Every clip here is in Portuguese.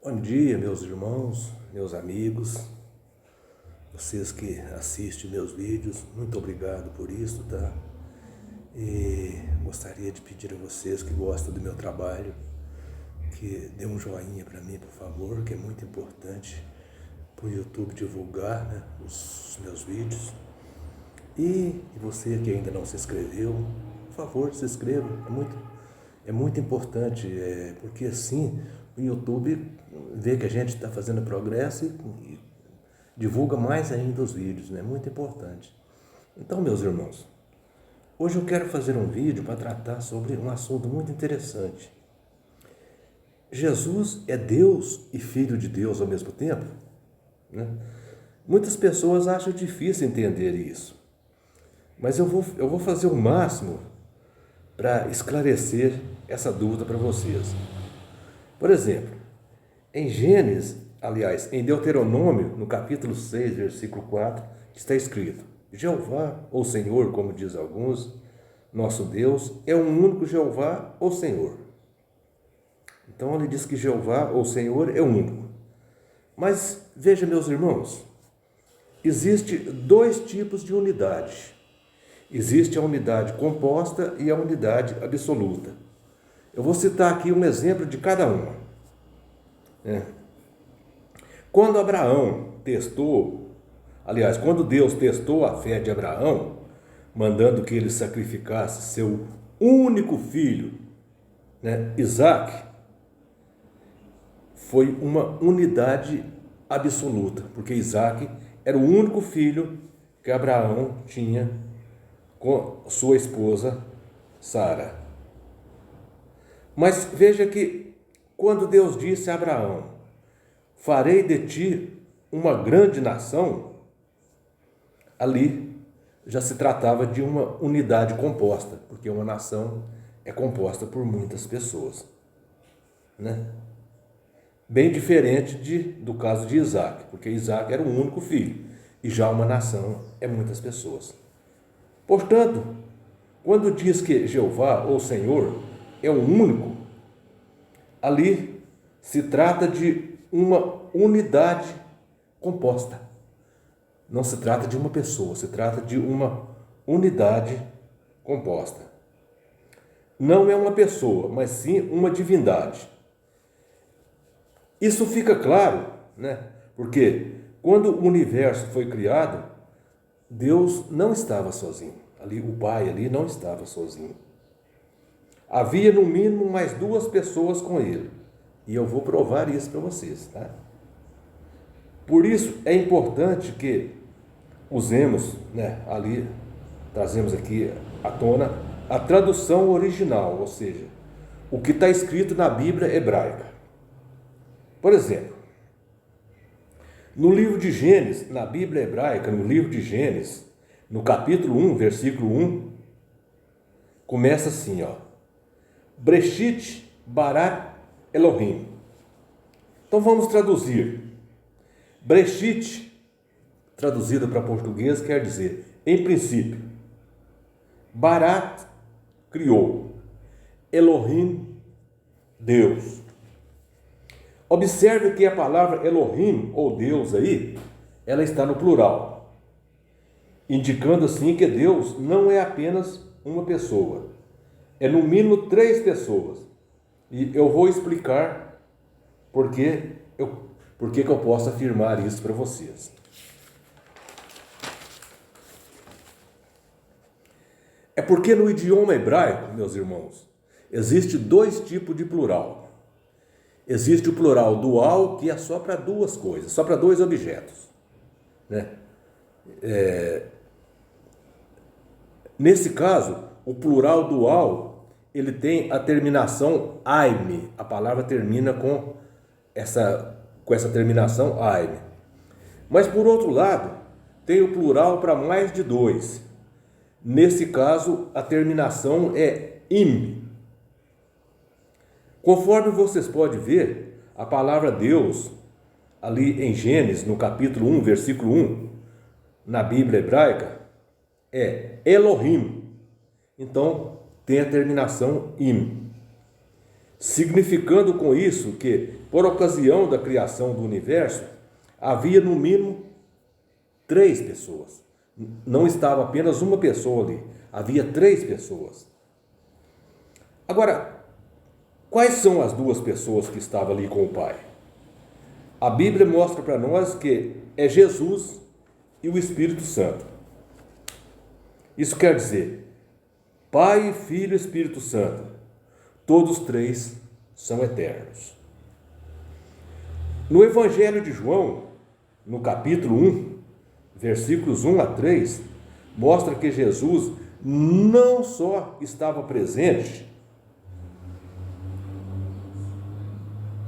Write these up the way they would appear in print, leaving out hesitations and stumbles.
Bom dia, meus irmãos, meus amigos, vocês que assistem meus vídeos, muito obrigado por isso, tá? E gostaria de pedir a vocês que gostam do meu trabalho, que dê um joinha para mim, por favor, que é muito importante para o YouTube divulgar, né, os meus vídeos. E você que ainda não se inscreveu, por favor, se inscreva, é muito importante, porque assim o YouTube vê que a gente está fazendo progresso e divulga mais ainda os vídeos, né? Muito importante. Então, meus irmãos, hoje eu quero fazer um vídeo para tratar sobre um assunto muito interessante. Jesus é Deus e Filho de Deus ao mesmo tempo? Né? Muitas pessoas acham difícil entender isso, mas eu vou fazer o máximo para esclarecer essa dúvida para vocês. Por exemplo, em Deuteronômio, no capítulo 6, versículo 4, está escrito: Jeová, ou Senhor, como diz alguns, nosso Deus, é um único Jeová, ou Senhor. Então ele diz que Jeová, ou Senhor, é único. Mas veja, meus irmãos, existe dois tipos de unidade. Existe a unidade composta e a unidade absoluta. Eu vou citar aqui um exemplo de cada uma. Quando quando Deus testou a fé de Abraão, mandando que ele sacrificasse seu único filho, Isaque, foi uma unidade absoluta, porque Isaque era o único filho que Abraão tinha com sua esposa Sara. Mas veja que quando Deus disse a Abraão: farei de ti uma grande nação, ali já se tratava de uma unidade composta, porque uma nação é composta por muitas pessoas, né? Bem diferente do caso de Isaque, porque Isaque era o único filho, e já uma nação é muitas pessoas. Portanto, quando diz que Jeová ou Senhor é o único, ali se trata de uma unidade composta. Não se trata de uma pessoa, se trata de uma unidade composta. Não é uma pessoa, mas sim uma divindade. Isso fica claro, né? Porque quando o universo foi criado, Deus não estava sozinho. Ali, o Pai ali não estava sozinho. Havia no mínimo mais duas pessoas com ele. E eu vou provar isso para vocês, tá? Por isso é importante que usemos, trazemos aqui à tona a tradução original, ou seja, o que está escrito na Bíblia hebraica. Por exemplo, no livro de Gênesis, na Bíblia hebraica, no livro de Gênesis, no capítulo 1, versículo 1, começa assim, ó: Breshit bara Elohim. Então vamos traduzir. Breshit, traduzido para português, quer dizer em princípio. Barat, criou. Elohim, Deus. Observe que a palavra Elohim, ou Deus aí, ela está no plural, indicando assim que Deus não é apenas uma pessoa, é no mínimo três pessoas. E eu vou explicar por que eu posso afirmar isso para vocês. É porque no idioma hebraico, meus irmãos, existe dois tipos de plural. Existe o plural dual, que é só para duas coisas, só para dois objetos, né? Nesse caso, o plural dual, ele tem a terminação aime. A palavra termina com essa terminação aime. Mas, por outro lado, tem o plural para mais de dois. Nesse caso, a terminação é im. Conforme vocês podem ver, a palavra Deus, ali em Gênesis, no capítulo 1, versículo 1, na Bíblia hebraica, é Elohim. Então, tem a terminação im. significando com isso que, por ocasião da criação do universo, havia no mínimo 3 pessoas. Não estava apenas uma pessoa ali, havia 3 pessoas. Agora, quais são as 2 pessoas que estavam ali com o Pai? A Bíblia mostra para nós que é Jesus e o Espírito Santo. Isso quer dizer, Pai, Filho e Espírito Santo, todos 3 são eternos. No Evangelho de João, no capítulo 1, versículos 1 a 3, mostra que Jesus não só estava presente,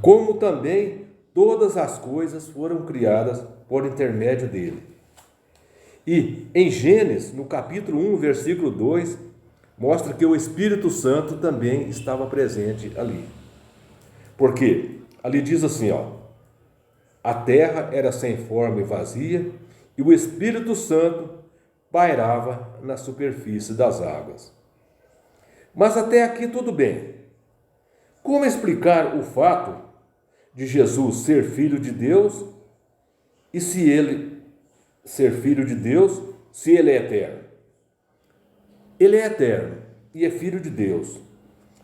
como também todas as coisas foram criadas por intermédio dele. E em Gênesis, no capítulo 1, versículo 2, mostra que o Espírito Santo também estava presente ali. Porque ali diz assim, a terra era sem forma e vazia, e o Espírito Santo pairava na superfície das águas. Mas até aqui tudo bem. Como explicar o fato de Jesus ser filho de Deus e se ele ser filho de Deus, se ele é eterno? Ele é eterno e é filho de Deus.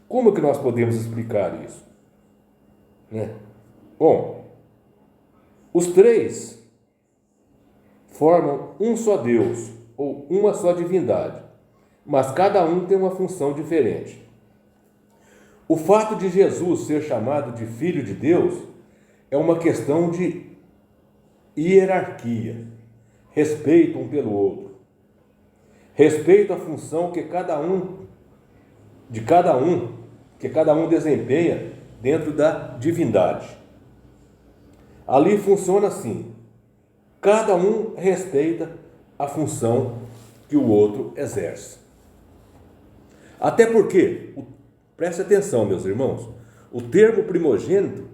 Como que nós podemos explicar isso? Bom, os 3 formam um só Deus, ou uma só divindade, mas cada um tem uma função diferente. O fato de Jesus ser chamado de Filho de Deus é uma questão de hierarquia, respeito um pelo outro, respeito à função que cada um desempenha dentro da divindade. Ali funciona assim, cada um respeita a função que o outro exerce. Até porque, preste atenção, meus irmãos, o termo primogênito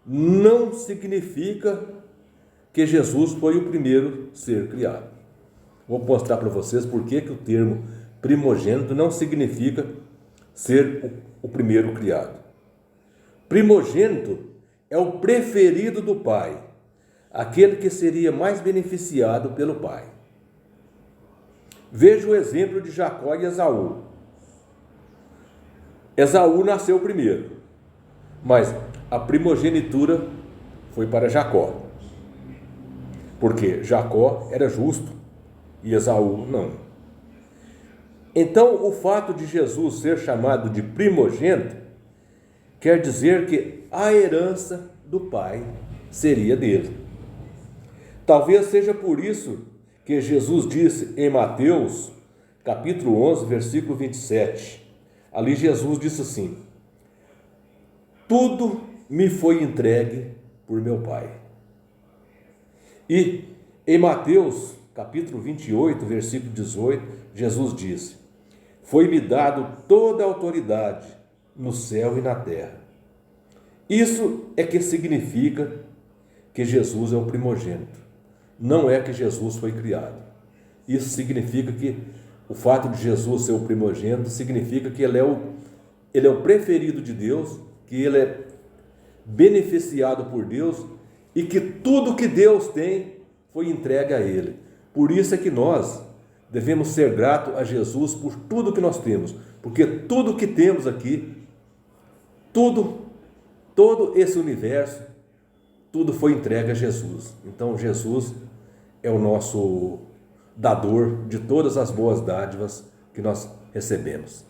não significa que Jesus foi o primeiro ser criado. Vou mostrar para vocês por que o termo primogênito não significa ser o primeiro criado. Primogênito é o preferido do pai, aquele que seria mais beneficiado pelo pai. Veja o exemplo de Jacó e Esaú. Esaú nasceu primeiro, mas a primogenitura foi para Jacó, porque Jacó era justo e Esaú não. Então, o fato de Jesus ser chamado de primogênito quer dizer que a herança do pai seria dele. Talvez seja por isso que Jesus disse em Mateus, capítulo 11, versículo 27, ali Jesus disse assim: tudo me foi entregue por meu Pai. E em Mateus, capítulo 28, versículo 18, Jesus disse: foi-me dado toda a autoridade no céu e na terra. Isso é que significa que Jesus é o primogênito. Não é que Jesus foi criado. Isso significa que o fato de Jesus ser o primogênito significa que ele é o preferido de Deus, que ele é beneficiado por Deus e que tudo que Deus tem foi entregue a ele. Por isso é que nós devemos ser gratos a Jesus por tudo que nós temos, porque tudo que temos aqui, todo esse universo, tudo foi entregue a Jesus. Então Jesus é o nosso dador de todas as boas dádivas que nós recebemos.